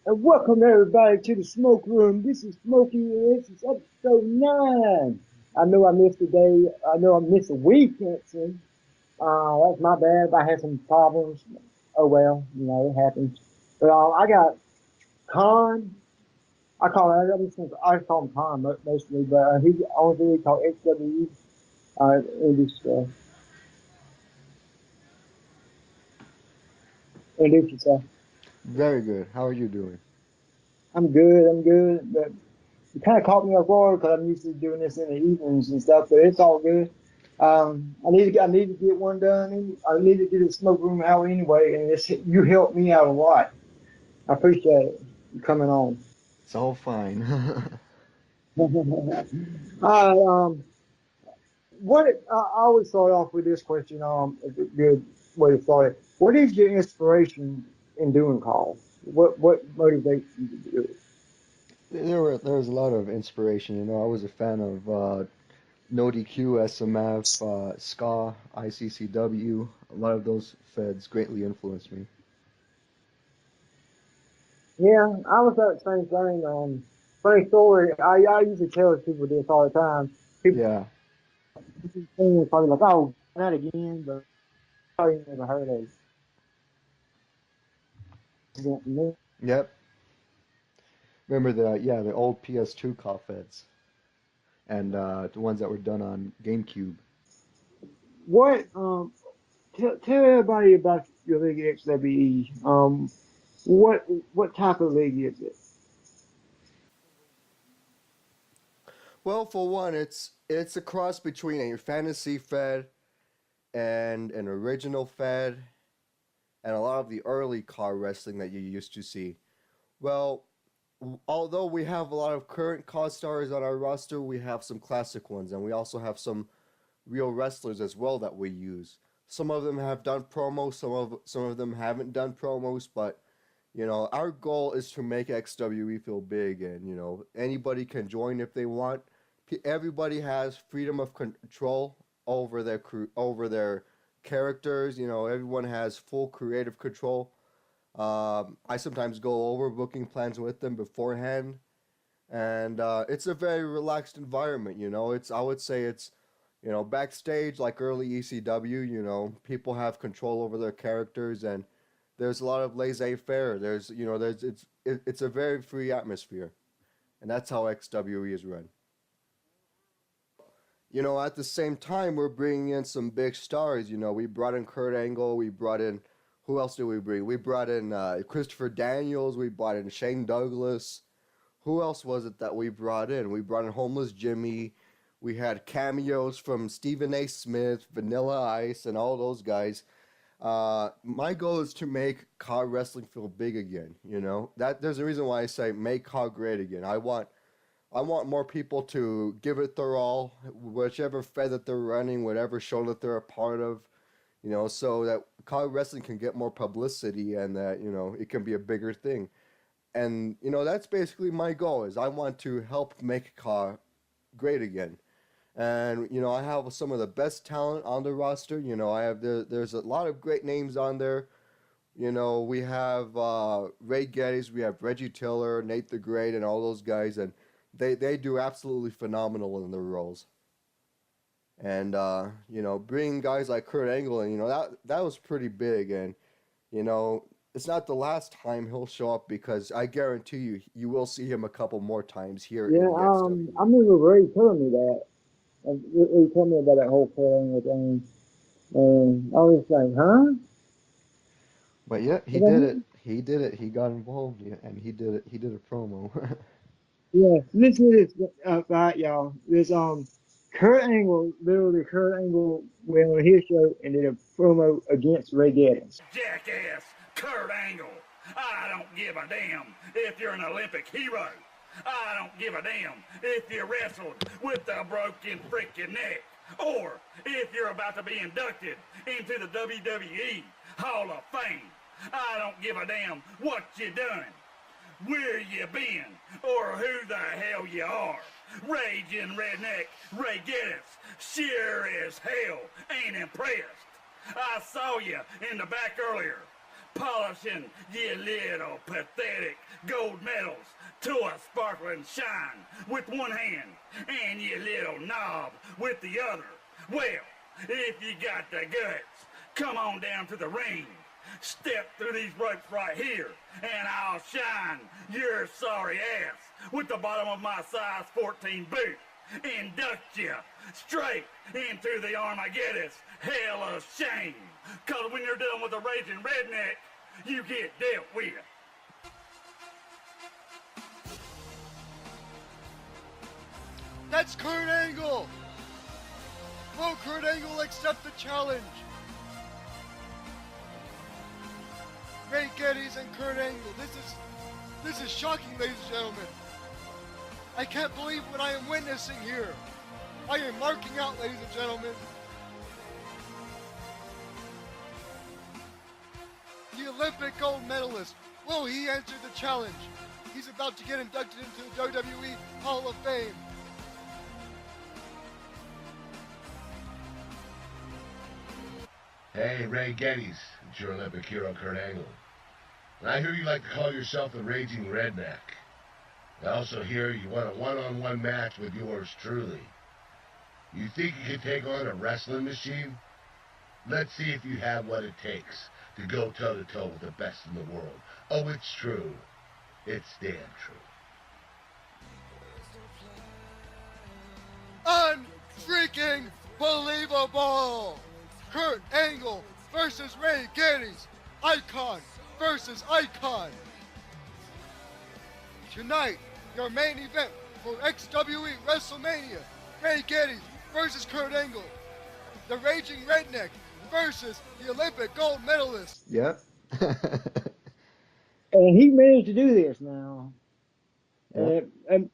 And welcome everybody to the smoke room. This is Smokey. This is episode 9. I know I missed a day. I know I missed a week, actually. That's my bad. I had some problems. Oh well, it happens. But I got Con. I call him Con mostly, but he's on video called XWE. In this, introduce yourself. Very good. How are you doing? I'm good. I'm good. But it kind of caught me off guard because I'm used to doing this in the evenings and stuff, but it's all good. I need to get one done. I need to get a smoke room out anyway, and you helped me out a lot. I appreciate it you coming on. It's all fine. um, I always start off with this question. A good way to start it. What is your inspiration in doing calls? What motivates you to do it? There was a lot of inspiration. I was a fan of No DQ, SMF, Ska, ICCW. A lot of those feds greatly influenced me. Yeah, I was that same thing. Funny story. I usually tell people this all the time. People Yeah. probably like, oh, not again, but probably never heard of it. Yep. Remember the old PS2 call feds and the ones that were done on GameCube. What tell everybody about your league XWE. What type of league is it? Well, for one, it's a cross between a fantasy fed and an original fed and a lot of the early car wrestling that you used to see. Well, although we have a lot of current cause stars on our roster, we have some classic ones, and we also have some real wrestlers as well that we use. Some of them have done promos, some of them haven't done promos, but our goal is to make XWE feel big, and anybody can join if they want. Everybody has freedom of control over their characters. Everyone has full creative control. I sometimes go over booking plans with them beforehand, and it's a very relaxed environment. I would say it's backstage like early ECW. People have control over their characters, and there's a lot of laissez-faire. It's a very free atmosphere, and that's how XWE is run. At the same time, we're bringing in some big stars. We brought in Kurt Angle. We brought in, who else did we bring? We brought in Christopher Daniels. We brought in Shane Douglas. Who else was it that we brought in? We brought in Homeless Jimmy. We had cameos from Stephen A. Smith, Vanilla Ice, and all those guys. My goal is to make car wrestling feel big again. That there's a reason why I say make car great again. I want more people to give it their all, whichever fed that they're running, whatever show that they're a part of, so that car wrestling can get more publicity and that, it can be a bigger thing. And, that's basically my goal is I want to help make car great again. And, I have some of the best talent on the roster. There's a lot of great names on there. We have Ray Geddes, we have Reggie Tiller, Nate the Great, and all those guys, and they do absolutely phenomenal in their roles. And bringing guys like Kurt Angle, and that was pretty big. And it's not the last time he'll show up because I guarantee you will see him a couple more times here Yeah, in the I XWE. remember Ray telling me that. He told me about that whole thing with and I was like, huh? But yeah, he What the did heck? it. He did it. He got involved, yeah, and he did it. He did a promo. Yeah, listen to this, right, y'all. This Kurt Angle went on his show and did a promo against Ray Gaddis. Jackass Kurt Angle. I don't give a damn if you're an Olympic hero. I don't give a damn if you wrestled with a broken freaking neck. Or if you're about to be inducted into the WWE Hall of Fame. I don't give a damn what you done, where you been, or who the hell you are. Raging redneck Ray Geddes sure as hell ain't impressed. I saw you in the back earlier, polishing your little pathetic gold medals to a sparkling shine with one hand and your little knob with the other. Well, if you got the guts, come on down to the ring. Step through these ropes right here, and I'll shine your sorry ass with the bottom of my size 14 boot and duct you straight into the Armageddon's hell of shame. Cause when you're dealing with a raging redneck, you get dealt with. That's Kurt Angle! Will Kurt Angle accept the challenge? Ray Geddes and Kurt Angle. This is shocking, ladies and gentlemen. I can't believe what I am witnessing here. I am marking out, ladies and gentlemen. The Olympic gold medalist. Will he answer the challenge? He's about to get inducted into the WWE Hall of Fame. Hey, Ray Geddes, it's your Olympic hero, Kurt Angle. And I hear you like to call yourself the Raging Redneck. I also hear you want a one-on-one match with yours truly. You think you can take on a wrestling machine? Let's see if you have what it takes to go toe-to-toe with the best in the world. Oh, it's true. It's damn true. Unfreaking believable! Kurt Angle versus Ray Geddes. Icon versus icon. Tonight, your main event for XWE WrestleMania. Ray Geddes versus Kurt Angle. The Raging Redneck versus the Olympic gold medalist. Yep. And he managed to do this now. Yep. And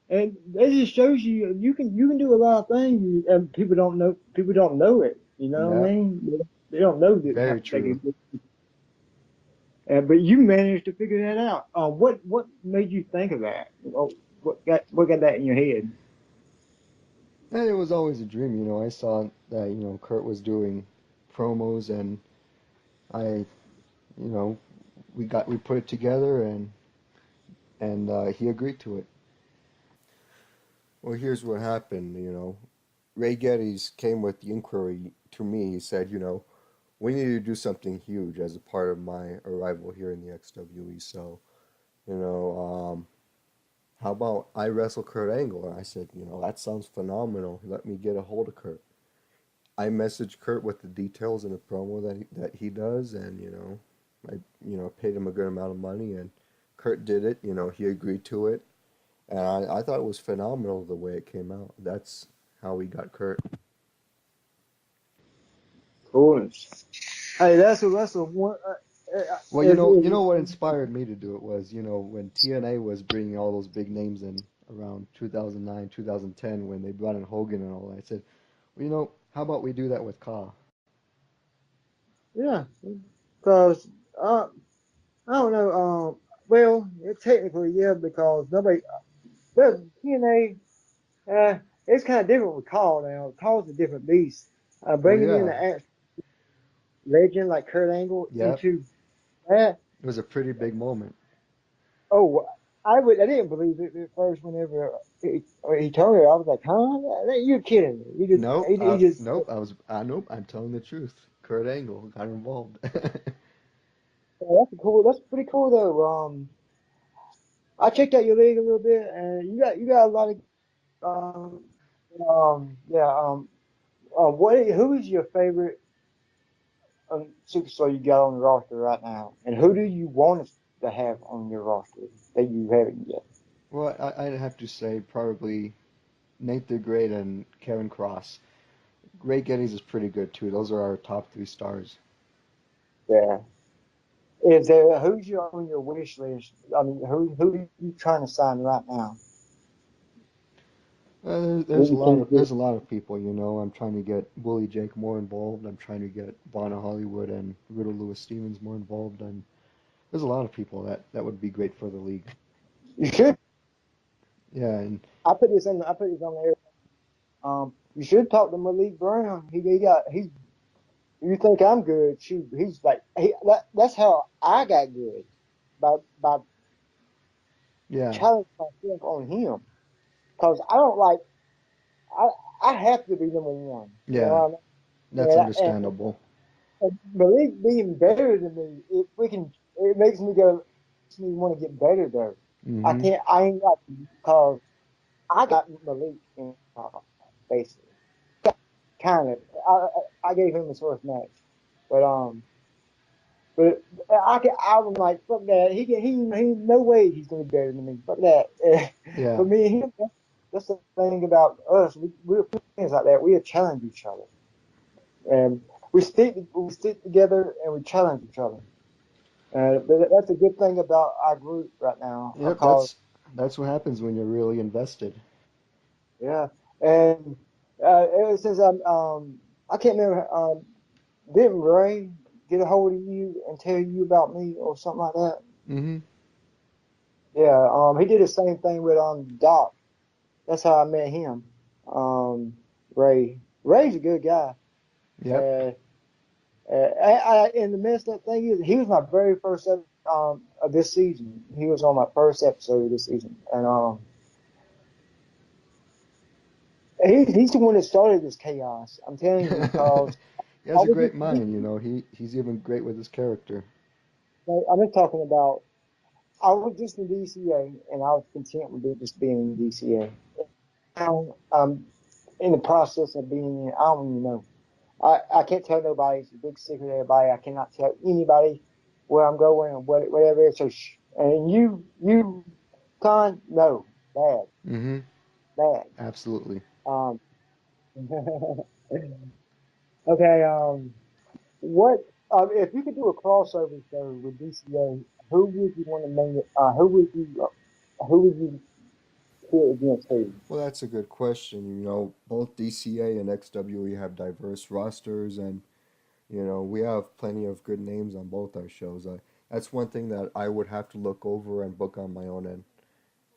it just shows you can do a lot of things, and people don't know it. You know what I mean? They don't know that. Very true. But you managed to figure that out. What made you think of that? What got that in your head? And it was always a dream, you know. I saw that, Kurt was doing promos, and we put it together, and he agreed to it. Well, here's what happened, Ray Geddes came with the inquiry to me. He said, we need to do something huge as a part of my arrival here in the XWE. So, how about I wrestle Kurt Angle? And I said, that sounds phenomenal. Let me get a hold of Kurt. I messaged Kurt with the details in the promo that he does, and I paid him a good amount of money, and Kurt did it. He agreed to it, and I thought it was phenomenal the way it came out. That's how we got Kurt. Cool. Hey, that's a one. Well, you know what inspired me to do it was, when TNA was bringing all those big names in around 2009, 2010, when they brought in Hogan and all that. I said, well, how about we do that with Ka? Yeah, because I don't know. Well, technically, yeah, because nobody. But TNA, it's kind of different with Call now. Call's a different beast. Bringing in an legend like Kurt Angle into that. It was a pretty big moment. Oh, I didn't believe it at first. Whenever he told me, I was like, "Huh? You're kidding me!" You just, nope. Nope. I'm telling the truth. Kurt Angle got involved. That's pretty cool though. I checked out your league a little bit, and you got a lot of who is your favorite superstar you got on the roster right now, and who do you want us to have on your roster that you haven't yet? Well, I'd have to say probably Nate the Great and Kevin Cross. Ray Geddes is pretty good too. Those are our top 3 stars. Yeah. Who's on your wish list? I mean, who are you trying to sign right now? There's a lot of people, I'm trying to get Willie Jake more involved. I'm trying to get Bonna Hollywood and Riddle Lewis Stevens more involved, and there's a lot of people that would be great for the league. You should. Yeah, and I put this on there. You should talk to Malik Brown. He's You think I'm good? Shoot, he's like that's how I got good by Yeah, challenging myself on him. Cause I don't like I I have to be number one. You know yeah, what I that's mean? understandable. And Malik being better than me, it makes me go makes me want to get better though. Hmm. I ain't got because I got Malik in basically. Kind of. I gave him his first match, but but I was like fuck that. He no way he's gonna be better than me. Fuck that. Yeah, For me and him, that's the thing about us. We're friends like that. We challenge each other, and we stick together and we challenge each other. But that's a good thing about our group right now yep. because That's what happens when you're really invested. yeah, and ever since I can't remember didn't Ray get a hold of you and tell you about me or something like that? Hmm. Yeah, he did the same thing with Doc. That's how I met him. Ray. Ray's a good guy. Yep. Uh, and the messed up thing is, he was my very first of this season. He was on my first episode of this season, and he's the one that started this chaos. I'm telling you because He I has a was great just, mind, you know. He's even great with his character. I'm just talking about. I was just in DCA, and I was content with just being in DCA. Now, in the process of being in, I don't even know. I can't tell nobody. It's a big secret to everybody. I cannot tell anybody where I'm going or whatever. So, and Con, no, bad, Hmm. bad. Absolutely. Um, okay. What if you could do a crossover show with DCA? Who would you want to name it? Who would you put against who? Well, that's a good question. You know, both DCA and XWE have diverse rosters, and you know, we have plenty of good names on both our shows. That's one thing that I would have to look over and book on my own and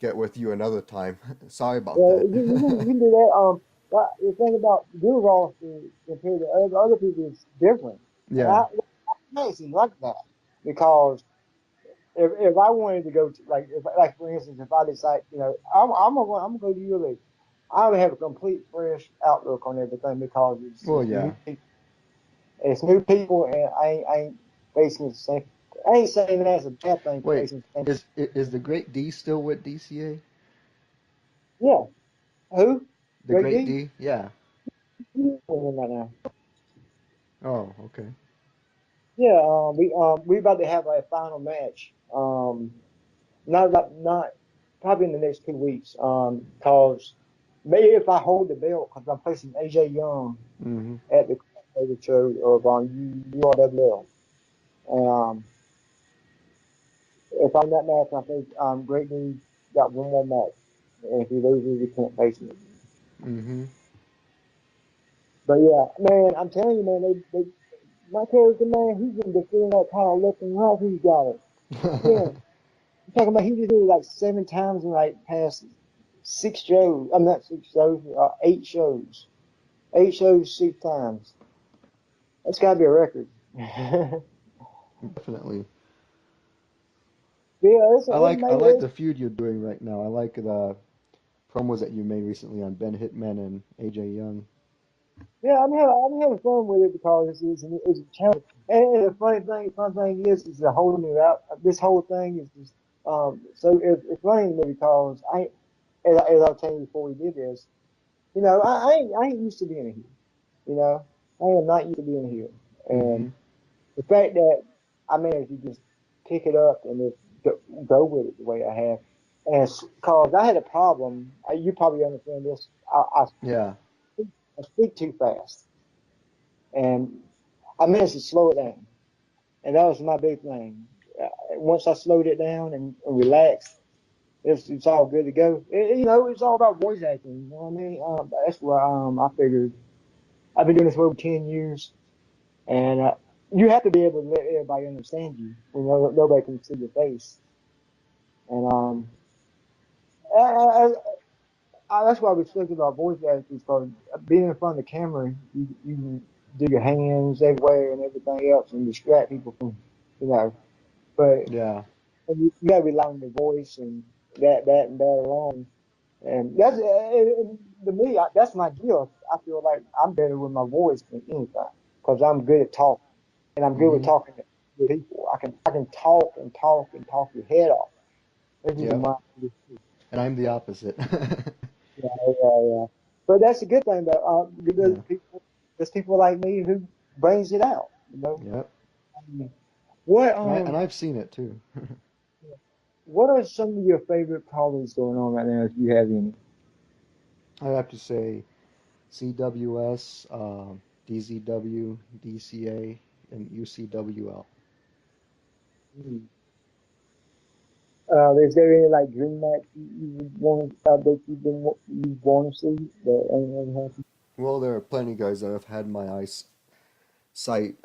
get with you another time. Sorry about Well, that. you can do that. But the thing about your roster compared to other people is different, and Yeah. I actually like that because if I wanted to go to like for instance, if I decide I'm gonna go to your league, I would have a complete fresh outlook on everything because Well, yeah. it's new people, and I ain't facing the same. I ain't saying that's a bad thing Wait, facing the same. is the Great D still with DCA? Yeah, who? The Great Great D. D? Yeah. Right now. Oh, okay. Yeah, we about to have a final match. Not probably in the next 2 weeks. Cause maybe if I hold the belt, cause I'm facing AJ Young Hmm. at the show of URWL. And if I'm in that match, I think Great News got one more match. And if he loses, he can't face me. Hmm. But yeah, man, I'm telling you, man, my character, man, he's been defeating that kind of left and right. He's got it. Yeah, I'm talking about he just did it like 7 times in like past 6 shows. I'm not 6 shows, 8 shows. 8 shows, 6 times. That's got to be a record. Yeah, Definitely. it's I made like it. the feud you're doing right now. I like the promos that you made recently on Ben Hitman and AJ Young. Yeah, I'm having fun with it because it's a challenge. And the fun thing is the whole new out. This whole thing is just so it's funny to me because as I was telling you before we did this, I ain't used to being a heel. You know, I am not used to being a heel, Hmm. and the fact that I managed to just pick it up and just go with it the way I have, and because I had a problem, you probably understand this. Yeah. I speak too fast, and I managed to slow it down, and that was my big thing. Once I slowed it down and relaxed, it's all good to go. It's all about voice acting. You know what I mean? That's why I figured I've been doing this for over 10 years, and you have to be able to let everybody understand you when nobody can see your face. And I, I, that's why I respect about voice actors because being in front of the camera, you do your hands everywhere and everything else and distract people from, you know. But Yeah. you gotta rely on your voice and and that alone. And that's to me, that's my gift. I feel like I'm better with my voice than anything because I'm good at talking, and I'm good with Mm-hmm. talking to people. I can talk and talk and talk your head off. This is Yep. my And I'm the opposite. yeah, yeah. But that's a good thing though. Yeah. There's people like me who brings it out. You know. Yep. Um, What And I've seen it too. what are some of your favorite callers going on right now if you have any? I have to say CWS, DZW, DCA, and UCWL. Hmm. Is there any like dream match you want that you want to see that ain't ever happened? Well, there are plenty of guys that I've had my eyes sight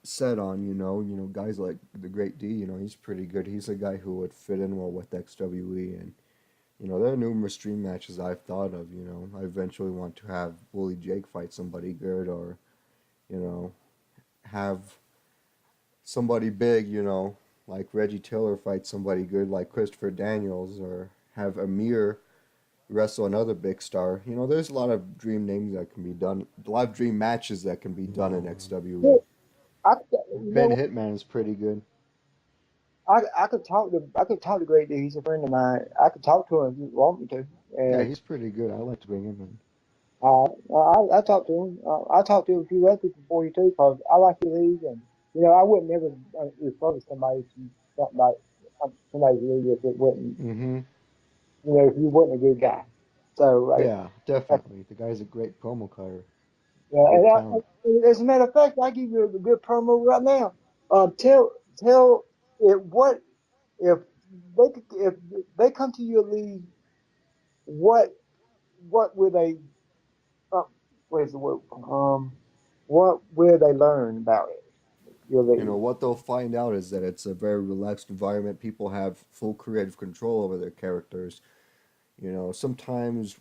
set on. Guys like the Great D. He's pretty good. He's a guy who would fit in well with XWE, and there are numerous dream matches I've thought of. I eventually want to have Willie Jake fight somebody good, or you know, have somebody big, like Reggie Taylor fight somebody good like Christopher Daniels, or have Amir wrestle another big star. There's a lot of dream names that can be done, a lot of dream matches that can be done in Yeah, XWE. you Ben know Hitman is pretty good. I could talk to Great D. He's a friend of mine. I could talk to him if you want me to. Yeah, And he's pretty good. I like to bring him in. I talked to him. I talked to a few other people before you too, because I like your league, and I wouldn't never refer to somebody to something like somebody's league if it wasn't, Mm-hmm. if you wasn't a good guy. So like, Yeah, definitely. The guy's a great promo cutter. yeah, Great talent. as a matter of fact, I give you a good promo right now. Tell it what if if they come to your league, what will they where's the word what will they learn about it? Your league. What they'll find out is that it's a very relaxed environment. People have full creative control over their characters. Sometimes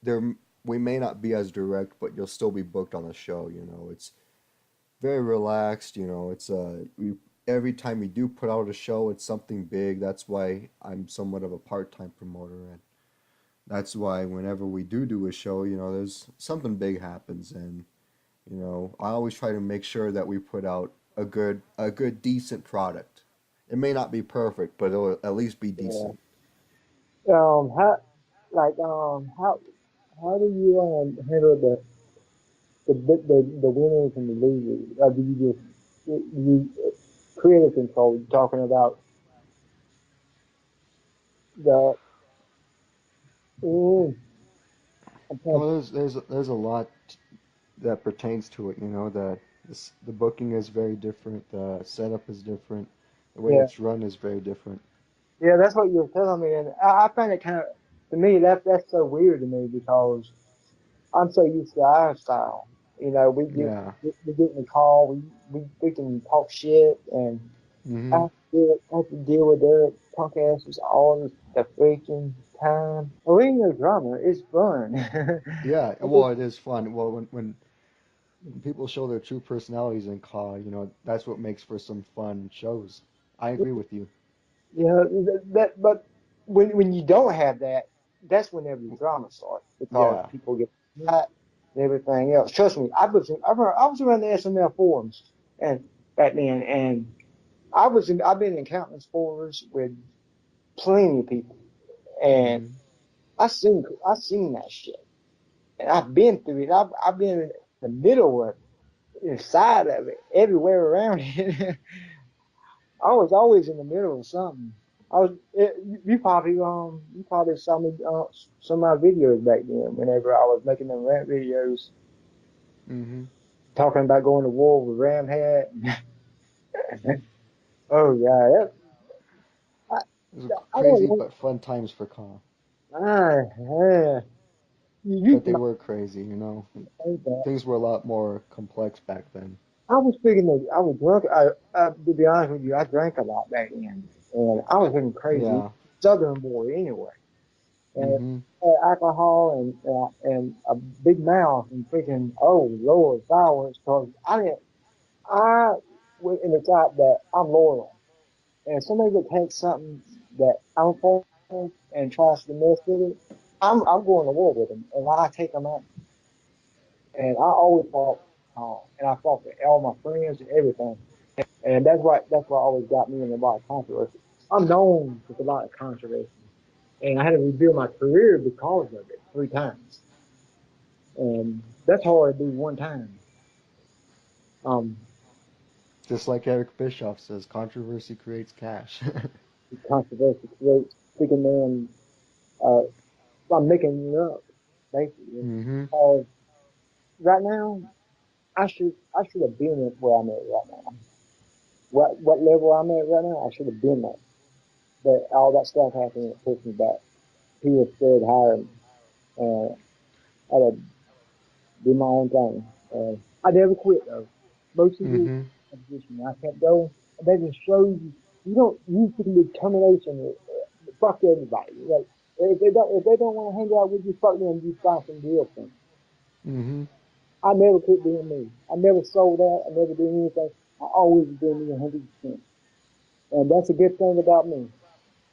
there we may not be as direct, but you'll still be booked on the show. It's very relaxed. It's every time we do put out a show, it's something big. That's why I'm somewhat of a part-time promoter, and that's why whenever we do a show, there's something big happens, and I always try to make sure that we put out a good decent product. It may not be perfect, but it'll at least be Yeah. decent. How like how do you handle the winners and the losers? Or do you just you creative control? You're talking about the mm, I'm trying Well, there's a lot that pertains to it. That the booking is very different, the setup is different, the way yeah, it's run is very different. yeah. That's what you're telling me, and I find it kind of to me that's so weird to me because I'm so used to our style. Yeah. We get in the call, we can talk shit, and Hmm. I have to deal with their punk asses all the freaking time. Oh, ain't no drama. It's fun. Yeah. Well, it is fun. Well, when people show their true personalities in CAW, that's what makes for some fun shows. I agree with you. But when you don't have that, that's whenever the drama starts because Yeah. people get hot and everything else. Trust me, I was around the SML forums and back then, and I've been in countless forums with plenty of people, and Hmm. I seen that shit, and I've been through it. I've been in the middle of it, inside of it, everywhere around it. I was always in the middle of something. You probably saw me some of my videos back then whenever I was making them rant videos Hmm. talking about going to war with Ram Hat. Oh yeah, I, It was I don't crazy know. but fun times for CAW. Yeah. But they My, were crazy. Things were a lot more complex back then. I was thinking that I was drunk. To be honest with you, I drank a lot back then, and I was getting crazy. Yeah. Southern boy anyway. and Mm-hmm. alcohol and a big mouth and freaking oh Lord fireworks because I was in the thought that I'm loyal and somebody that takes something that I'm for and tries to mess with it, I'm going to war with them and I take them out and I always fought and I fought for all my friends and everything and that's what always got me in a lot of controversy. I'm known with a lot of controversy and I had to rebuild my career because of it 3 times. And that's hard to do one time. Um, Just like Eric Bischoff says, controversy creates cash. controversy creates thinking, man, I'm making it up, basically. Mm-hmm. Right now, I should have been at where I'm at right now. What level I'm at right now, I should have been there. But all that stuff happened, it pushed me back. People said hire me, and I had to do my own thing. And I never quit though. Most of the Mm-hmm. position I kept going, and that just shows you don't use the determination. Fuck everybody. Like if they don't want to hang out with you, fuck them. You find some real thing. Mm-hmm. I never quit being me. I never sold out. I never did anything. I always been me 100%. And that's a good thing about me.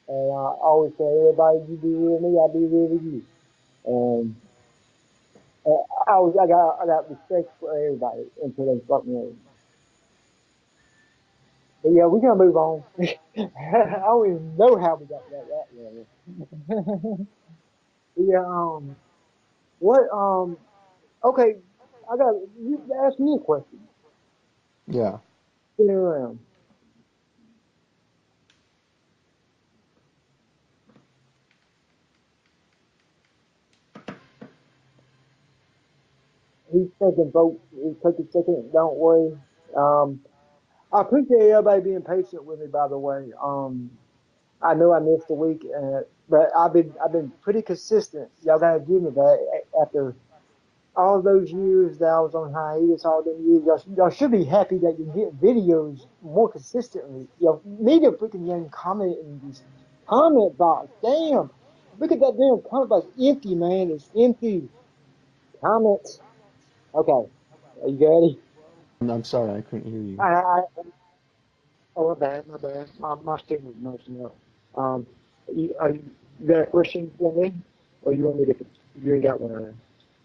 And I always say, everybody, you be real with me, I be real with you. And I got respect for everybody until they fuck me over. But yeah, we're gonna move on. I don't even know how we got to that level. Yeah, what, okay, you ask me a question. Yeah. Spin it around. He's taking votes. He's taking second. Don't worry. Um, I appreciate everybody being patient with me. By the way, I know I missed a week, but I've been pretty consistent. Y'all gotta give me that after all those years that I was on hiatus, all them years. Y'all should be happy that you get videos more consistently. Y'all need to freaking young comment in this comment box. Damn, look at that damn comment box. Empty, man. It's empty. Comments. Okay, are you ready? I'm sorry, I couldn't hear you. I oh, my bad. My signal's messing up. Um, you got a question for me, or you want me to? You ain't got one.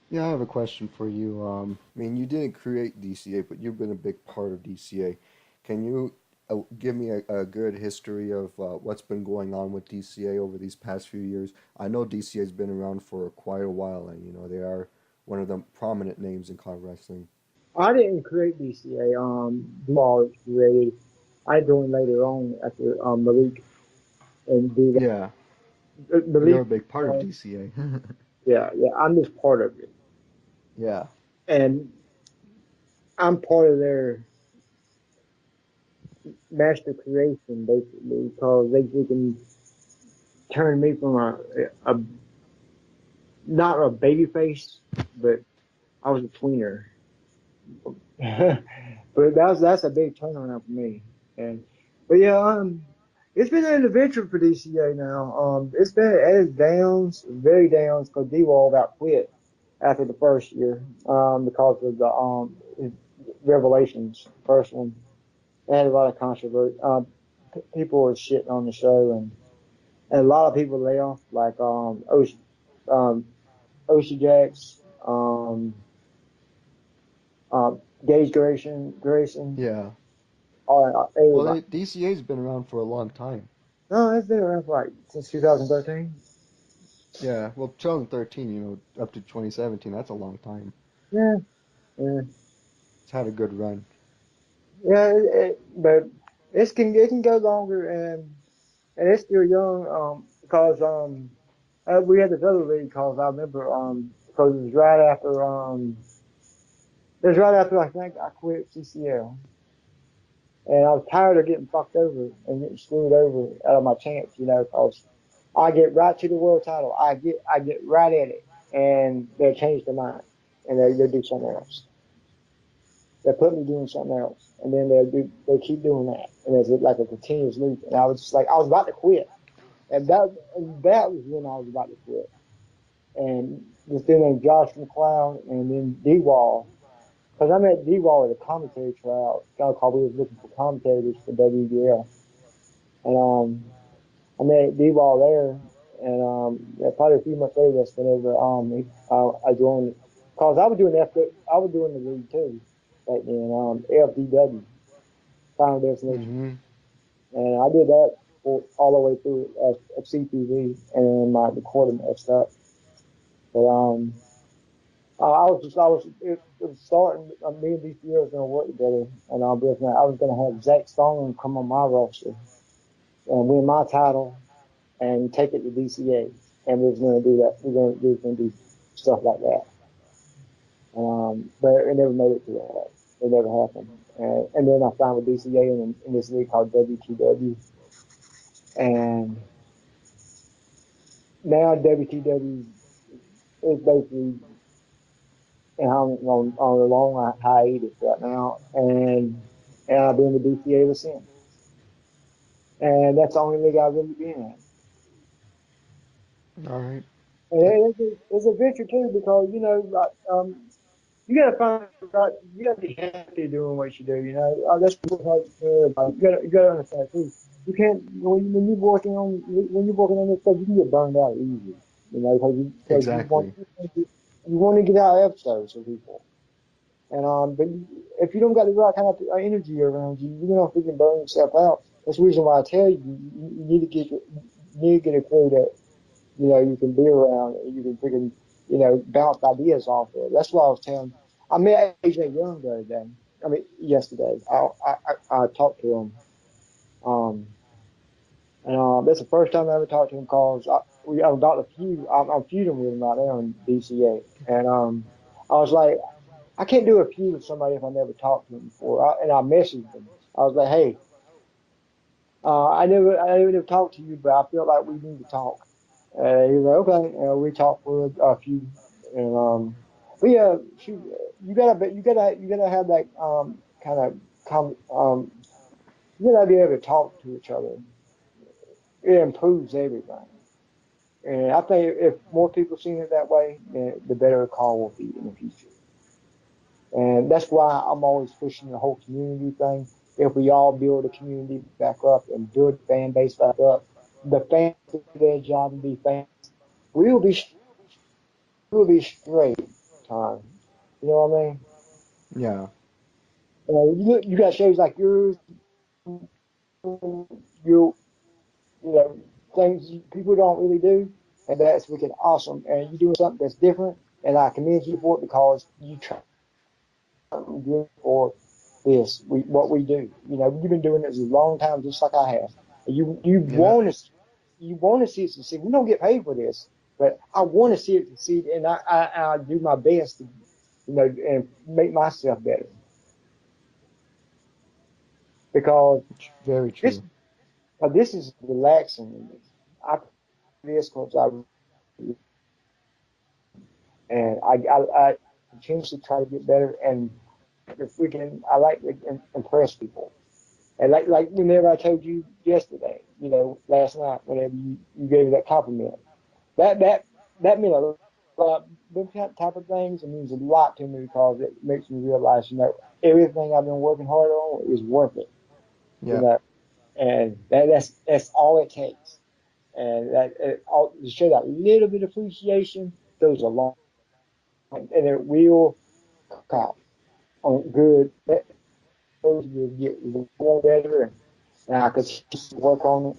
Yeah, I have a question for you. I mean, you didn't create DCA, but you've been a big part of DCA. Can you give me a good history of what's been going on with DCA over these past few years? I know DCA has been around for quite a while, and you know they are one of the prominent names in club wrestling. I didn't create DCA. Ball created. I joined later on after Malik and do that. Yeah, you're Malik, a big part of DCA. yeah, yeah. I'm just part of it, Yeah. and I'm part of their master creation basically because they can turn me from a not a baby face, but I was a tweener. But that's a big turnaround for me. And but yeah, it's been an adventure for DCA now. It's been at its downs, very downs, because D-Wall got quit after the first year, because of the revelations. First one, it had a lot of controversy. People were shitting on the show, and a lot of people left, like um, Ocean Jacks, Gage Grayson, Yeah. Well, everybody. DCA's been around for a long time. No, it's been around for like since 2013. Yeah. Well, 2013, you know, up to 2017, that's a long time. Yeah, yeah, It's had a good run. yeah. But it can go longer, and it's still young. Because we had this other league called I remember because it was right after I think I quit CCL, and I was tired of getting fucked over and getting screwed over out of my chance, because I get right to the world title. I get right at it, and they'll change their mind, and they'll do something else. They'll put me doing something else, and then they keep doing that, and it's like a continuous loop. And I was just like, I was about to quit, And that was when I was about to quit. And this dude named Josh McCloud and then D-Wall. Because I met D-Wall at a commentary tryout. Guy called we was looking for commentators for WBL. And I met D-Wall there. And yeah, probably a few months later, that's whenever I joined. Because I was doing the league too back then, FDW, Final Destination. Mm-hmm. And I did that all the way through at CTV, and my recording messed up. But it was starting. Me and DCA was gonna work together, and I was gonna have Zach Stone come on my roster and win my title and take it to DCA, and we was gonna do that. We was gonna do stuff like that. But it never made it to that. It never happened. And then I signed with DCA in this league called WTW, and now WTW is basically on a long hiatus right now, and I've been with DCA ever since. And that's the only league I've really been in. All right. And it's a venture too because like, you gotta find right. You gotta be happy doing what you do. That's what you gotta understand too. You can't when you're working on this stuff, you can get burned out easy. Because Exactly. you want to get out episodes for people. And but if you don't got the right kind of energy around you, you're gonna freaking burn yourself out. That's the reason why I tell you you need to get a crew that you can be around and you can freaking bounce ideas off of. That's why I was telling. I met AJ Young the other day. I mean yesterday. I talked to him. Um, and that's the first time I ever talked to him because I'm about to feud. I'm feuding with him right now in DCA, and I was like, I can't do a feud with somebody if I never talked to him before. And I messaged him. I was like, hey, I never talked to you, but I feel like we need to talk. And he was like, okay. And we talked for a few, and but yeah, you gotta have that kind of you gotta be able to talk to each other. It improves everything. And I think if more people seen it that way, then the better the call will be in the future. And that's why I'm always pushing the whole community thing. If we all build a community back up and build a fan base back up, the fans do their job and be fans, we'll be we'll be straight time. You know what I mean? Yeah. You got shows like yours, you things people don't really do, and that's freaking awesome. And you're doing something that's different, and I commend you for it because you try something good for what we do. You've been doing this a long time, just like I have. And Yeah. you want to see it succeed. We don't get paid for this, but I want to see it succeed, and I do my best to and make myself better because Very this true. this is relaxing. I this because I continuously try to get better, and I like to impress people. And like whenever I told you yesterday, last night, whenever you gave me that compliment, that that that meant a lot. Them type of things, it means a lot to me because it makes me realize, everything I've been working hard on is worth it. You Yeah. know, and that's all it takes. And to show that little bit of appreciation goes a long, and it will count on good. That will get more better, and I could work on it.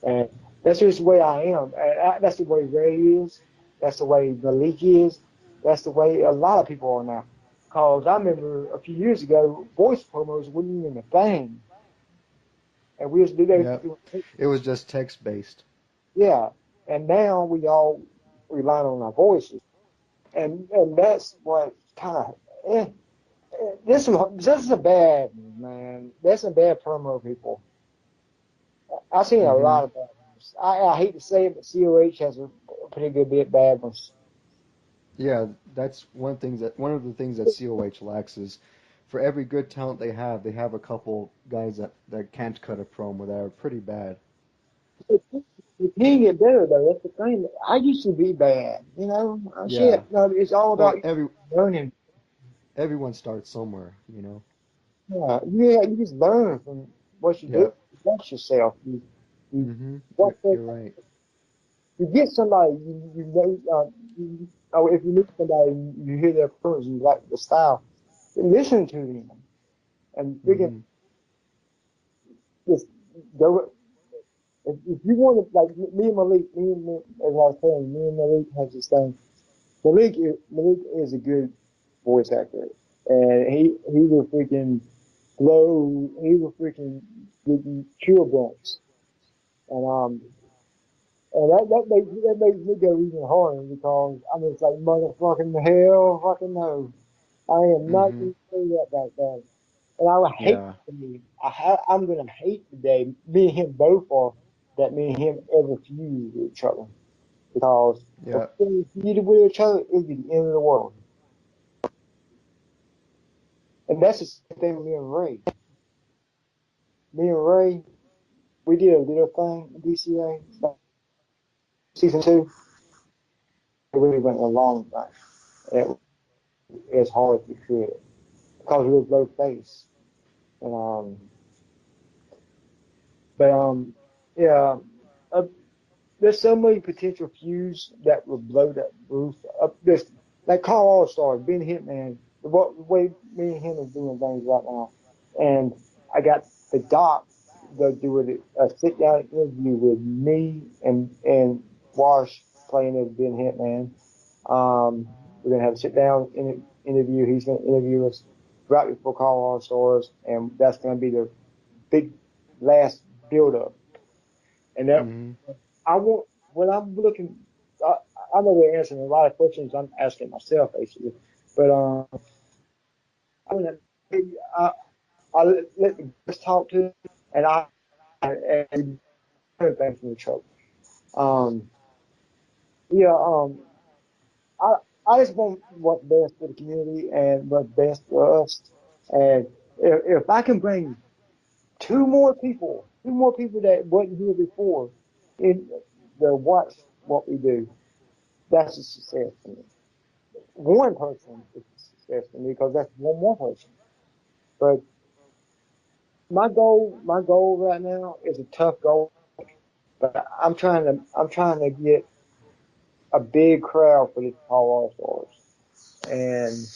And that's just the way I am. And that's the way Ray is. That's the way Malik is. That's the way a lot of people are now. Because I remember a few years ago, voice promos wasn't even a thing. And we was doing, Yeah. It was just text based. yeah. And now we all rely on our voices. And that's what kind of, this is a bad, man. That's a bad promo, people. I've seen a Mm-hmm. lot of bad ones. I hate to say it, but COH has a pretty good bit bad ones. Yeah, that's one of the things that COH lacks is for every good talent they have a couple guys that can't cut a promo that are pretty bad. It can get better though. That's the thing. I used to be bad, you know. Yeah. Shit, no, it's all Well, about learning. everyone starts somewhere, you know. Yeah, you just learn from what you do. Yep. You watch yourself. You Mhm. watch that. You're right. You get somebody. You know. Or if you meet somebody, you hear their appearance, you like the style. Listen to them and freaking Mhm. just go. If you want to, like me and Malik, as I was saying, me and Malik has this thing. Malik is a good voice actor, and he will freaking blow. He will freaking give you chill bumps, and that makes me go even harder because I'm just like motherfucking hell, fucking no. I am not Mhm. going to say that back then. And I would hate Yeah. the day. I'm going to hate the day me and him both are that me and him ever fuse with each other. Because if Yep. we feuded with each other, it'd be the end of the world. And that's the same thing with me and Ray. Me and Ray, we did a little thing in DCA, season two. It really went a long time. It's hard to create because we were both face. And but yeah, uh, there's so many potential feuds that would blow that roof up. This like Carl All Star, being Hitman, the way me and him is doing things right now, and I got the doc to do a sit down interview with me and Wash playing as Ben Hitman. We're gonna have a sit down interview. He's gonna interview us right before Carl All Stars, and that's gonna be the big last build up. And that Mhm. I want when I'm looking. I, I know we're answering a lot of questions I'm asking myself basically, but I mean, I, I let the guests talk to, and I and things from each other. Um, yeah. I I just want what's best for the community and what's best for us. And if I can bring two more people that wasn't here before, in to watch what we do, that's a success for me. One person is a success for me because that's one more person. But my goal right now is a tough goal, but I'm trying to get a big crowd for this Paul All Stars, and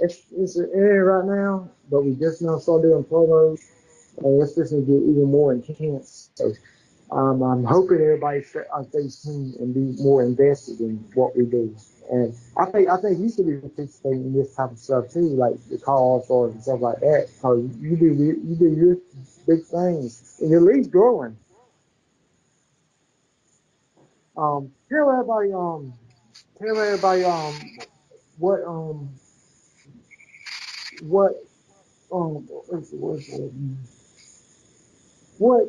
it's an area right now, but we just now start doing promos, and it's just gonna get even more intense. So I'm hoping everybody stays tuned and be more invested in what we do. And I think you should be participating in this type of stuff too, like the call stars and stuff like that. Because you do your big things, and your league's growing. Tell everybody what what what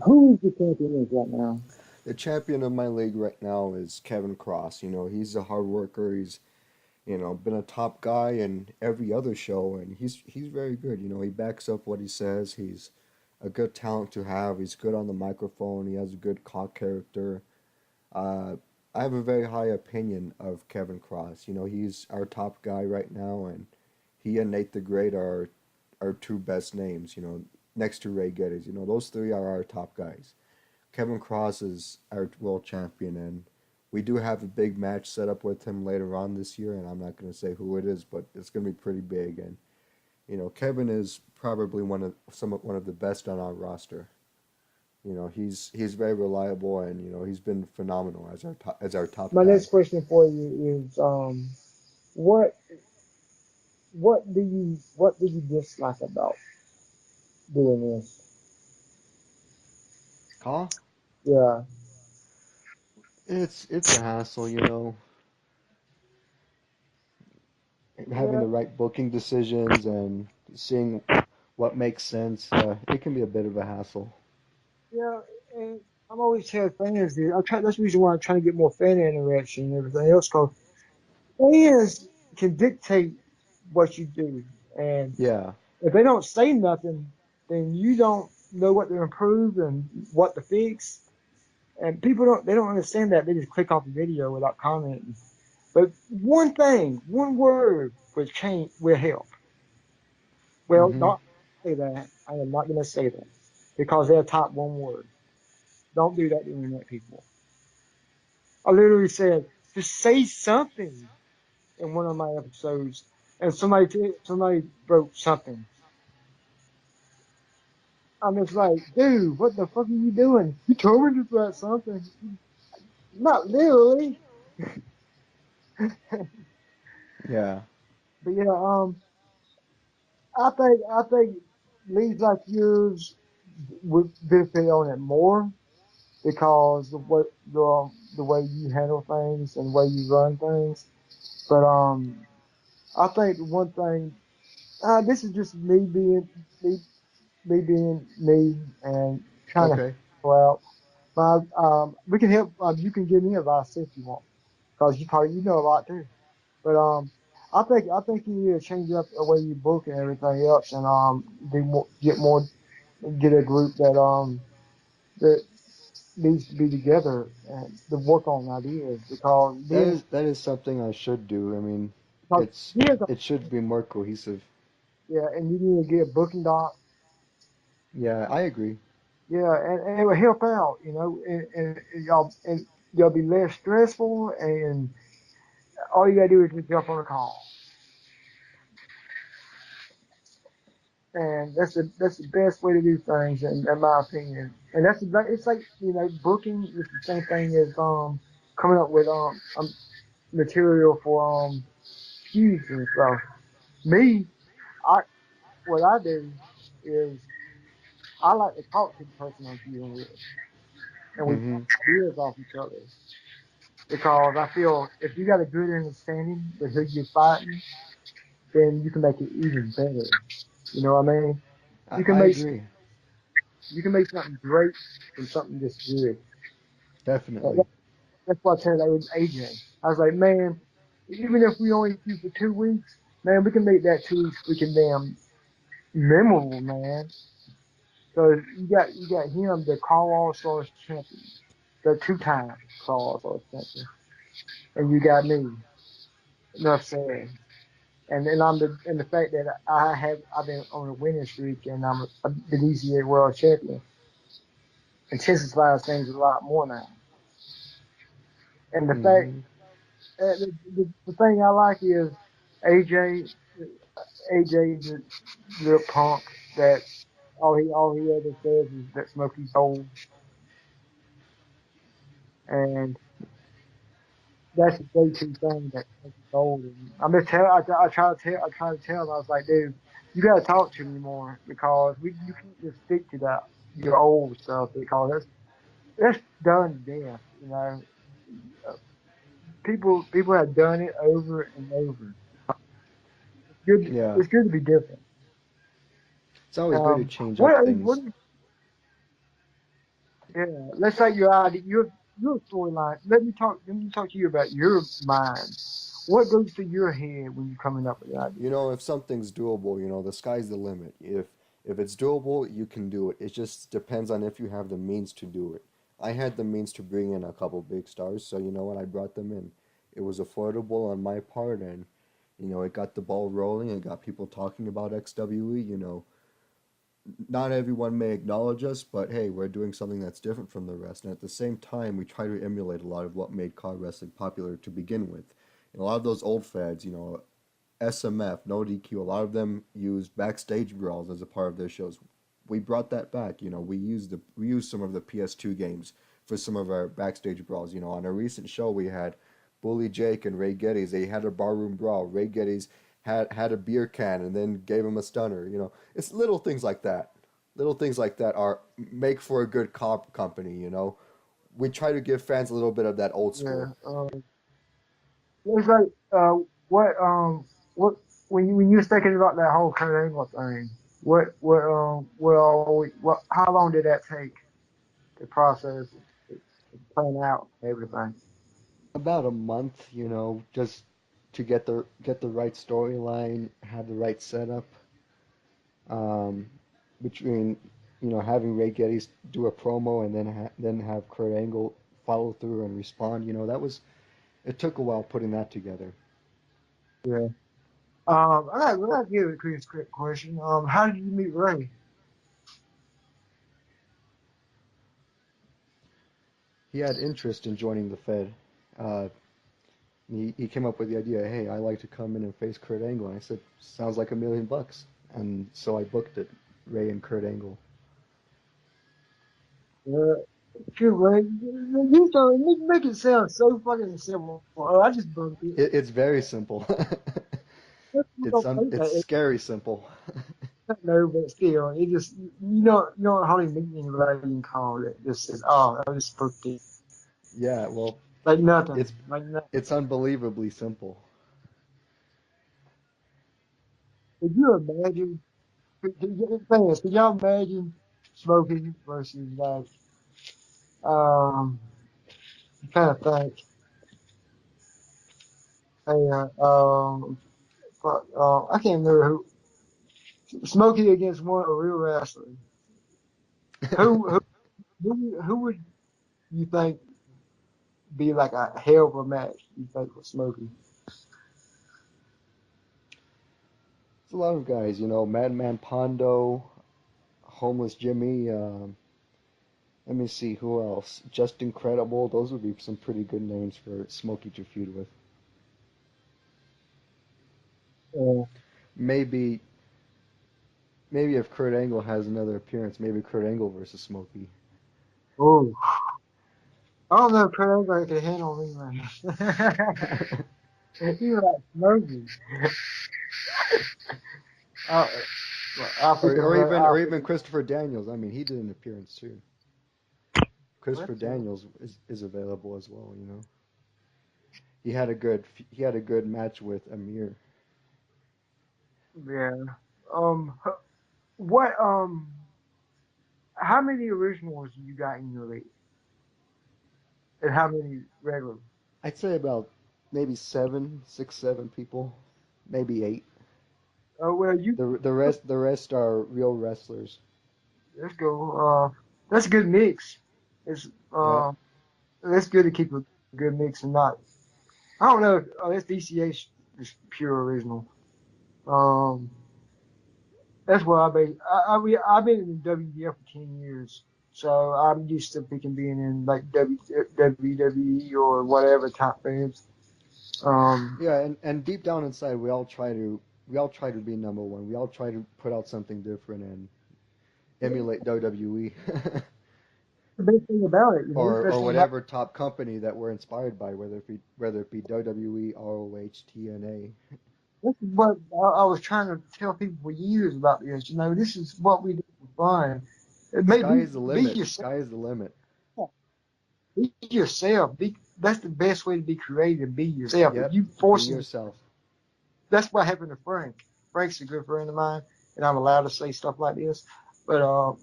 who's the champion is right now? The champion of my league right now is Kevin Cross. You know, he's a hard worker. He's, been a top guy in every other show, and he's very good. You know, he backs up what he says. He's a good talent to have. He's good on the microphone. He has a good cock character. Uh, I have a very high opinion of Kevin Cross. You know, he's our top guy right now, and he and Nate the Great are our two best names. You know, next to Ray Geddes. You know, those three are our top guys. Kevin Cross is our world champion, and we do have a big match set up with him later on this year, and I'm not going to say who it is, but it's going to be pretty big. And Kevin is probably one of the best on our roster. You know, he's very reliable, and he's been phenomenal as our top My guy. next question for you is what what do you dislike about doing this? Huh? Yeah. It's a hassle, having Yeah, the right booking decisions and seeing what makes sense. It can be a bit of a hassle. yeah, and I'm always telling fans this. That's the reason why I'm trying to get more fan interaction and everything else. Cause fans can dictate what you do, and Yeah. if they don't say nothing, then you don't. know what to improve and what to fix. And people don't understand that. They just click off the video without commenting. But one thing, one word will help. Well, Mm-hmm. not say that. I am not going to say that because they'll type one word. Don't do that to internet people. I literally said, just say something in one of my episodes, and somebody wrote something. I'm just like, dude, what the fuck are you doing? You told me to write something. Not literally. Yeah. But yeah, I think leagues like yours would benefit on it more because of what the way you handle things and the way you run things. But I think one thing, this is just me, me being me and trying to Okay. help out. But we can help. You can give me advice if you want, because you know a lot too. But I think you need to change up the way you book and everything else, and get a group that needs to be together and to work on ideas because That is something I should do. I mean, because it's being it should be more cohesive. yeah, and you need to get a booking doc. Yeah, I agree. Yeah, and it will help out, and y'all be less stressful, and all you gotta do is just jump on a call, and that's the best way to do things, in my opinion. And it's like booking is the same thing as coming up with material for cues and stuff. Me, I what I do is I like to talk to the person I'm dealing with, and we Mm-hmm. bounce ideas off each other. Because I feel if you got a good understanding with who you're fighting, then you can make it even better. You know what I mean? You can I make agree. you can make something great from something just good. Definitely. That's why I said that with AJ. I was like, man, even if we only do for 2 weeks, man, we can make that 2 weeks freaking damn memorable, man. So you got him, the Call All Stars champion, the 2 time Call All Stars champion, and you got me. Enough said. And the fact that I've been on a winning streak and I'm the DCA world champion intensifies things a lot more now. And the fact Mm-hmm. the thing I like is AJ AJ the punk that all he ever says is that Smokey's old, and that's the go-to thing that Smokey's old. And I'm just tell I try to tell him I was like, dude, you got to talk to me more because you can't just stick to that your old stuff because that's done to death. People have done it over and over. It's good. Yeah. It's good to be different. It's always good to change up What things. yeah, let's say your idea, your storyline. Let me talk to you about your mind. What goes through your head when you're coming up with an idea? If something's doable, the sky's the limit. If it's doable, you can do it. It just depends on if you have the means to do it. I had the means to bring in a couple big stars, so you know what, I brought them in. It was affordable on my part, and it got the ball rolling and got people talking about XWE. Not everyone may acknowledge us, but hey, we're doing something that's different from the rest. And at the same time, we try to emulate a lot of what made car wrestling popular to begin with. And a lot of those old fads, SMF, No DQ, a lot of them used backstage brawls as a part of their shows. We brought that back. We used some of the PS2 games for some of our backstage brawls. On a recent show we had Bully Jake and Ray Geddes. They had a barroom brawl. Ray Geddes had a beer can and then gave him a stunner. It's little things like that. Little things like that are make for a good company. We try to give fans a little bit of that old Yeah. school. It's like what when you was thinking about that whole Kurt Angle thing, how long did that take to process, to plan out everything? About a month, just to get the right storyline, have the right setup. Um, between having Ray Geddes do a promo and then have Kurt Angle follow through and respond, it took a while putting that together. Yeah. I got to give a quick question. How did you meet Ray? He had interest in joining the Fed. Uh, he came up with the idea, hey, I like to come in and face Kurt Angle. And I said, sounds like $1,000,000. And so I booked it, Ray and Kurt Angle. Sure, Ray. You don't make it sound so fucking simple. Oh, I just bumped it. It's very simple. It's scary simple. No, but still, it just you don't hardly meet anybody in call that just says, "Oh, I just booked it." Yeah, well, Like nothing. it's Like nothing. it's unbelievably simple. Could you imagine? Could y'all imagine smoking versus like you kind of think, hey, I can't remember who smoking against one a real wrestler. Who who who would you think be like a hell of a match? You think with Smokey? It's a lot of guys, Madman Pondo, Homeless Jimmy. Let me see who else. Just Incredible. Those would be some pretty good names for Smokey to feud with. Uh, Maybe, maybe if Kurt Angle has another appearance, maybe Kurt Angle versus Smokey. oh, I don't know if Kurt Angle can handle me, man. He was like Smokey. I, I or freaking or love. even or even Christopher Daniels. I mean, he did an appearance too. Christopher Listen, Daniels is available as well. He had a good match with Amir. yeah. What how many originals you got in your league, and how many regular? I'd say about maybe seven, six, seven people, maybe eight. Oh well, you The rest are real wrestlers. let's go. That's a good mix. It's Yeah. that's good to keep a good mix and not. I don't know. That's DCH is pure original. Um, that's where I've been in WWF for 10 years, so I'm used to picking being in like WWE or whatever top fans. Um, Yeah, and deep down inside, we all try to be number one. We all try to put out something different and emulate WWE the best thing about it, the or best thing about whatever top company that we're inspired by, whether it be WWE, ROH, TNA. this is what I was trying to tell people for years about this. This is what we do for fun. It may Sky is the be limit. yourself. Sky is the limit. Be yourself. That's the best way to be creative. Be yourself. If Yep. you Be force it, yourself. that's what happened to Frank. Frank's a good friend of mine, and I'm allowed to say stuff like this. But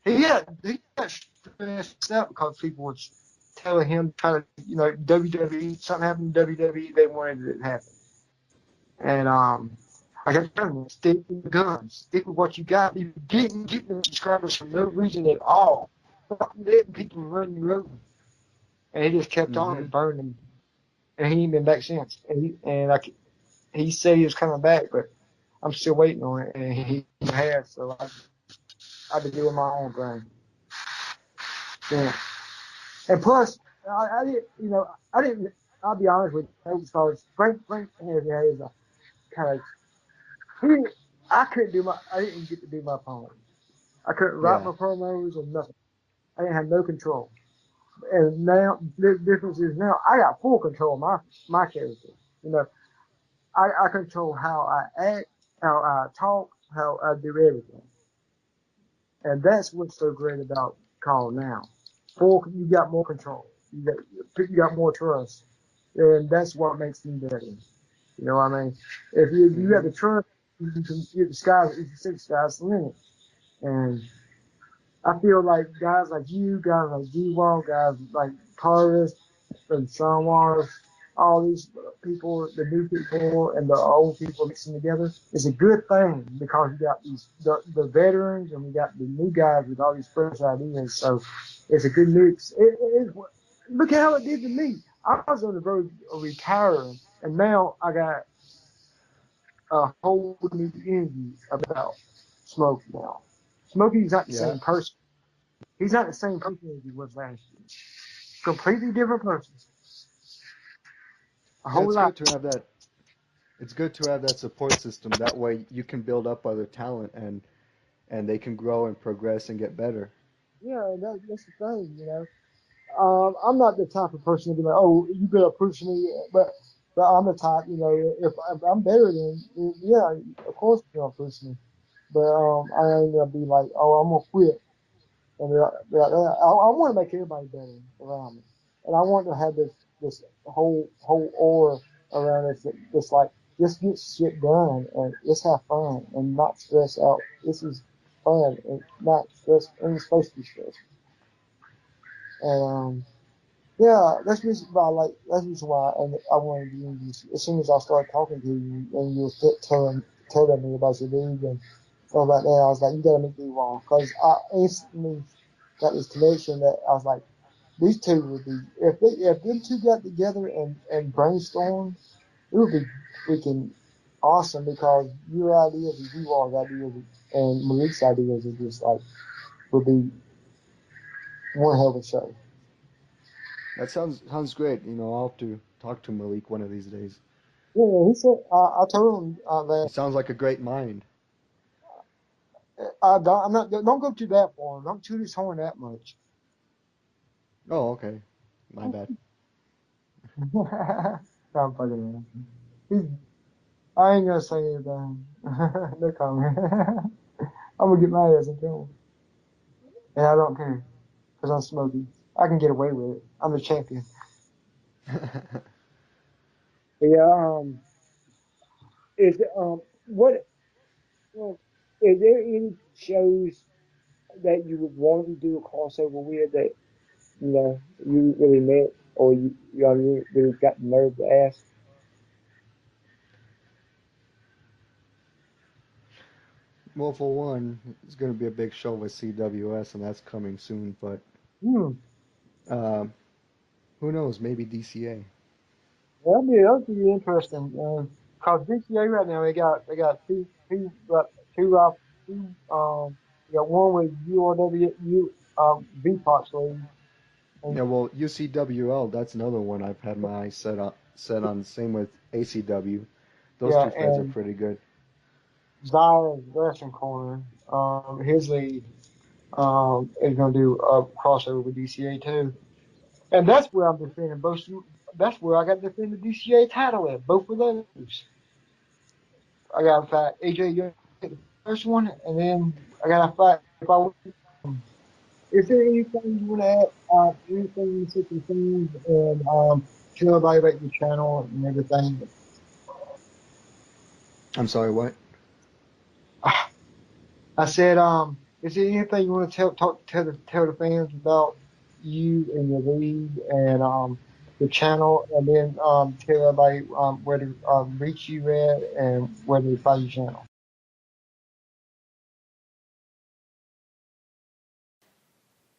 he got stressed out because people were telling him kind of WWE something happened to WWE, they wanted it to happen. And I kept telling him, stick with the guns, stick with what you got. You didn't get the subscribers for no reason at all. Stop letting people run you over. And he just kept on Hmm. and burned them. And he ain't been back since. He said he was coming back, but I'm still waiting on it. And he has, so I've been doing my own thing. Yeah. And plus, I didn't, I didn't. I'll be honest with you, because Frank has a kind of he. I didn't get to do my promos. I couldn't write Yeah. my promos or nothing. I didn't have no control. And now the difference is now I got full control of my character. You know, I control how I act, how I talk, how I do everything. And that's what's so great about Call now. You got more control. You got more trust. And that's what makes me better. You know what I mean? If you got Hmm. the trust, you can see the sky's the limit. And I feel like guys like you, guys like D-Wall, guys like Taurus and Sunwars, all these people, the new people and the old people mixing together is a good thing because you got the veterans and we got the new guys with all these fresh ideas. So it's a good mix. Look at how it did to me. I was on the road of retiring, and now I got a whole new energy about Smokey now. Smokey's not the Yeah, same person. He's not the same person as he was last year. Completely different person. A yeah. whole It's lot. good to have that. It's good to have that support system. That way you can build up other talent and they can grow and progress and get better. Yeah, that's the thing, you know. I'm not the type of person to be like, oh, you better push me, but I'm the type, you know, if I'm better than you, yeah, of course you're gonna push me, but I ain't gonna be like, oh, I'm gonna quit, and I want to make everybody better around me, and I want to have this whole aura around us that's like just get shit done and let's have fun and not stress out. This is fun and not stress, and it's supposed to be stressful, and yeah, that's reason why that's reason why I wanted to use you. As soon as I started talking to you and you were telling me about your league and stuff like that, I was like, you gotta make me wrong because I instantly got this connection that I was like, these two would be if them two got together and brainstormed, it would be freaking awesome because your ideas and you all's ideas and Malik's ideas are just like would be one hell of a show. That sounds great. I'll have to talk to Malik one of these days. Yeah, he said I told him He that. sounds like a great mind. I'm not. Don't go too that far. Don't toot his horn that much. Oh, okay. My bad. I'm fucking around. He's, I ain't gonna say anything. No comment. I'm gonna get my ass in trouble, and I don't care because I'm smoky. I can get away with it. I'm the champion. But yeah. Is what? Well, is there any shows that you would want to do a crossover with that you really met or you really got the nerve to ask? Well, for one, it's going to be a big show with CWS, and that's coming soon. But Hmm. um, who knows? Maybe DCA. That'd be interesting. Cause DCA right now they got two you got one with URW VPOX League and Yeah, well, UCWL, that's another one I've had my eyes set on. Same with ACW. Those yeah two feds are and pretty good. Zyra's Wrestling Corner. His league is gonna do a crossover with DCA too, and that's where I'm defending both. That's where I got to defend the DCA title at both of those. I got to fight AJ Young the first one, and then I got to fight if I win. Is there anything you want to add? Anything you say to things and to evaluate the channel and everything? I'm sorry, what? I said, is there anything you want to tell the fans about you and your league and the channel, and then tell everybody where to reach you at and where to find your channel?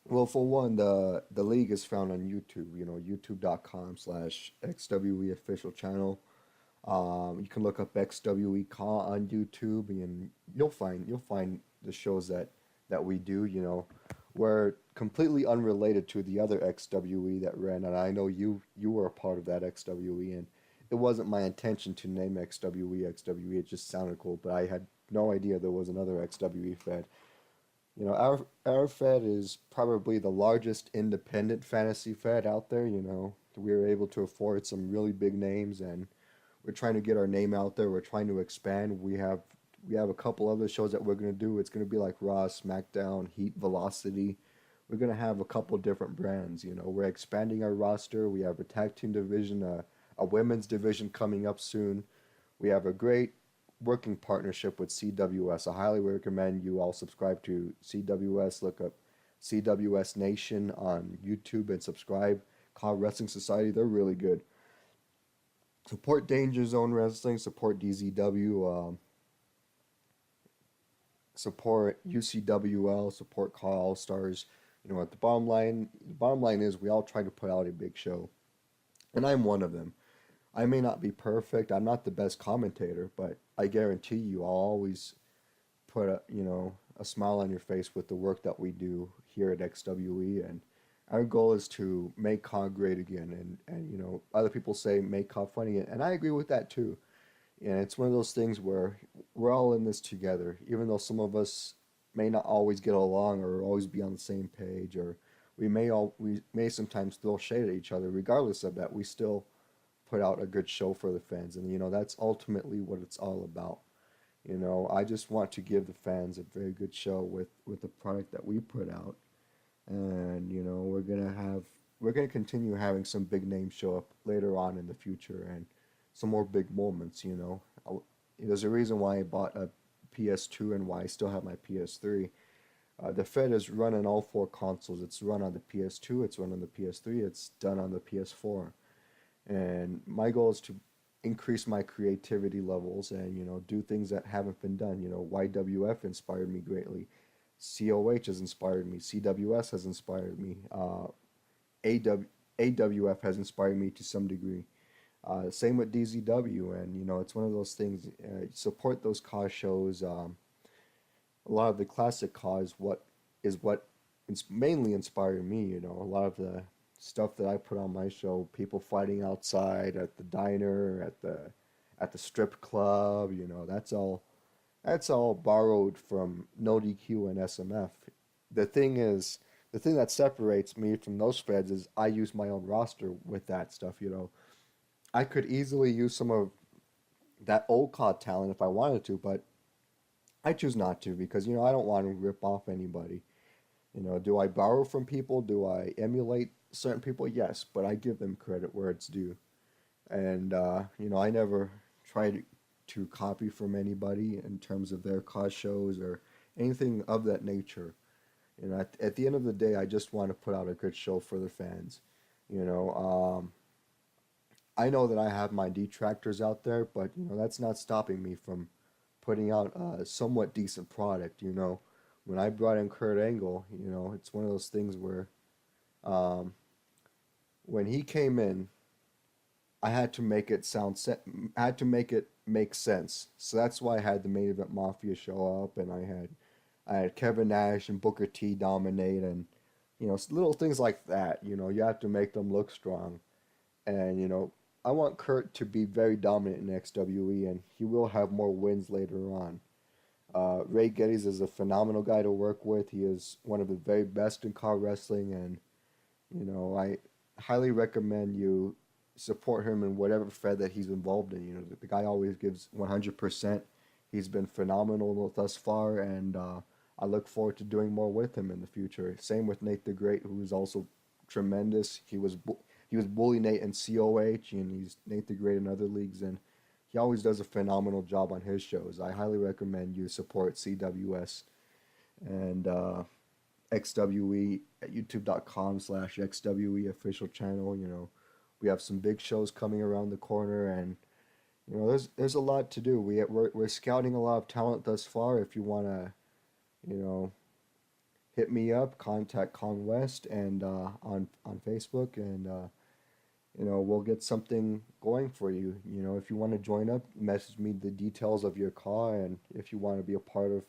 Well, for one, the league is found on YouTube. YouTube.com/XWE official channel. You can look up XWE on YouTube, and you'll find the shows that we do. We're completely unrelated to the other XWE that ran, and I know you were a part of that XWE, and it wasn't my intention to name XWE XWE. It just sounded cool, but I had no idea there was another XWE fed. Our Fed is probably the largest independent fantasy Fed out there. We were able to afford some really big names, and we're trying to get our name out there. We're trying to expand. We have a couple other shows that we're gonna do. It's gonna be like Raw, SmackDown, Heat, Velocity. We're gonna have a couple different brands. We're expanding our roster. We have a tag team division, a women's division coming up soon. We have a great working partnership with CWS. I highly recommend you all subscribe to CWS. Look up CWS Nation on YouTube and subscribe. Call Wrestling Society. They're really good. support Danger Zone Wrestling, support DZW, support UCWL, support Call All Stars. You know what? The bottom line is we all try to put out a big show, and I'm one of them. I may not be perfect. I'm not the best commentator, but I guarantee you, I'll always put a smile on your face with the work that we do here at XWE, and our goal is to make COD great again. And other people say make COD funny, and I agree with that too. And it's one of those things where we're all in this together, even though some of us may not always get along or always be on the same page, or we may sometimes throw shade at each other. Regardless of that, we still put out a good show for the fans, and that's ultimately what it's all about. I just want to give the fans a very good show with the product that we put out, and we're gonna continue having some big names show up later on in the future, and some more big moments. There's a reason why I bought a PS2 and why I still have my PS3. The Fed is running all four consoles. It's run on the PS2, it's run on the PS3, it's done on the PS4. And my goal is to increase my creativity levels and do things that haven't been done. YWF inspired me greatly. COH has inspired me. CWS has inspired me. AWF has inspired me to some degree. Same with DZW, and it's one of those things. Support those cause shows. A lot of the classic cause what mainly inspired me. A lot of the stuff that I put on my show, people fighting outside at the diner, at the strip club. That's all borrowed from No DQ and SMF. The thing is, the thing that separates me from those feds is I use my own roster with that stuff. I could easily use some of that old COD talent if I wanted to, but I choose not to because I don't want to rip off anybody. Do I borrow from people? Do I emulate certain people? Yes, but I give them credit where it's due. And I never try to copy from anybody in terms of their cause shows or anything of that nature. At the end of the day, I just want to put out a good show for the fans. I know that I have my detractors out there, but that's not stopping me from putting out a somewhat decent product. When I brought in Kurt Angle, it's one of those things where um, when he came in, I had to make it I had to make it make sense. So that's why I had the Main Event Mafia show up, and I had Kevin Nash and Booker T dominate, and little things like that. You have to make them look strong, and I want Kurt to be very dominant in XWE, and he will have more wins later on. Ray Geddes is a phenomenal guy to work with. He is one of the very best in car wrestling, and I highly recommend you support him in whatever fed that he's involved in. The guy always gives 100%. He's been phenomenal thus far, and I look forward to doing more with him in the future. Same with Nate the Great, who is also tremendous. He was Bully Nate in COH, and he's Nate the Great in other leagues, and he always does a phenomenal job on his shows. I highly recommend you support CWS and XWE at youtube.com/XWE official channel. We have some big shows coming around the corner, and there's a lot to do. We're scouting a lot of talent thus far. If you want to, hit me up, contact Con West and on Facebook, and we'll get something going for you. If you want to join up, message me the details of your car, and if you want to be a part of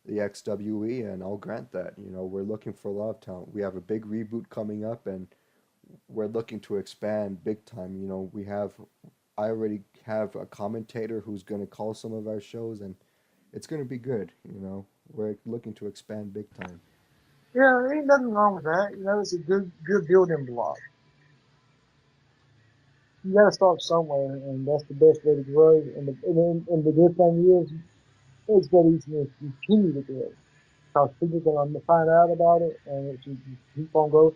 the XWE, and I'll grant that. We're looking for a lot of talent. We have a big reboot coming up, and we're looking to expand big time. I already have a commentator who's going to call some of our shows, and it's going to be good. We're looking to expand big time. Yeah, there ain't nothing wrong with that. It's a good building block. You got to start somewhere, and that's the best way to grow. And the good thing is, it's very easy to continue to grow because people are going to find out about it, and it should keep on growing.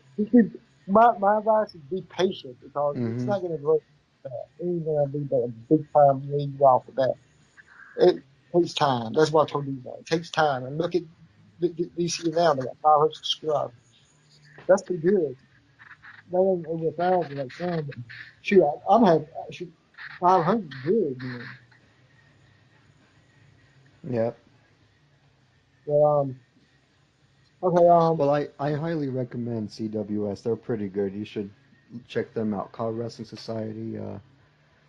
My advice is be patient because it's not going to grow fast. It ain't going to be a big time league off of that. It takes time. That's what I told you about. It takes time. And look at DC now. They got 500 subscribers. That's pretty good. They ain't over 1,000 like some. But shoot, 500 good, man. Yep. But, okay, Well, I highly recommend CWS. They're pretty good. You should check them out. College Wrestling Society.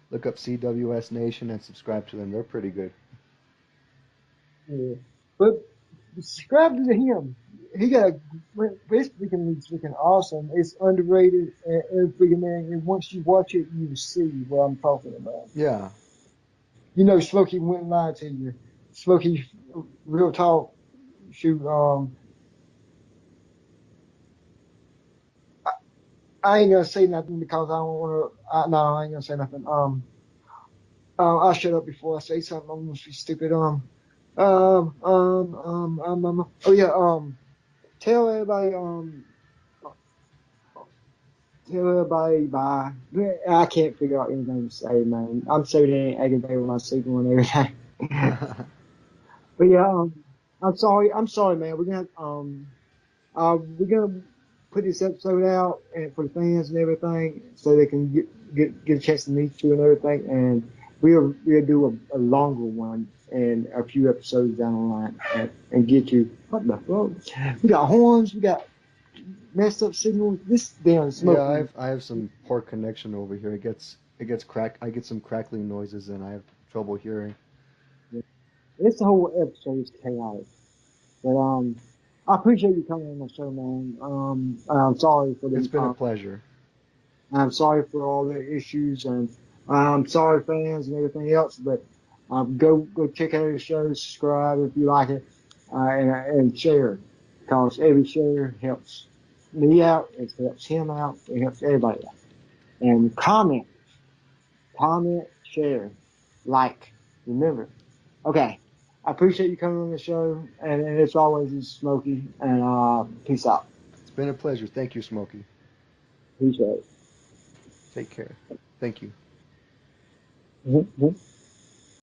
Look up CWS Nation and subscribe to them. They're pretty good. yeah. But subscribe to him. He got it's freaking awesome. It's underrated and freaking man. And once you watch it, you see what I'm talking about. Yeah. You know, Smokey wouldn't lie to you. Smokey, real talk. Shoot, I ain't gonna say nothing because I don't want to. No, I ain't gonna say nothing. I'll shut up before I say something. I'm gonna be stupid. Oh yeah. Tell everybody. Tell everybody bye. I can't figure out anything to say, man. I'm so damn aggravated with my signal and everything. But yeah, I'm sorry. I'm sorry, man. We're gonna put this episode out and for the fans and everything, so they can get a chance to meet you and everything. And we'll do a longer one and a few episodes down the line and get you. What the fuck? We got horns. We got messed up signals. This damn Yeah, smoking. I have some poor connection over here. It gets crack. I get some crackling noises and I have trouble hearing. This whole episode is chaotic. But I appreciate you coming on the show, man. I'm sorry for It's the been a pleasure. I'm sorry for all the issues, and I'm sorry fans and everything else. But go check out the show, subscribe if you like it, and share, because every share helps me out, it helps him out, it helps everybody out. And comment, share, like, remember. Okay, I appreciate you coming on the show, and as always, it's Smokey, and peace out. It's been a pleasure. Thank you, Smokey. Peace out. Take care. Thank you. Mhm.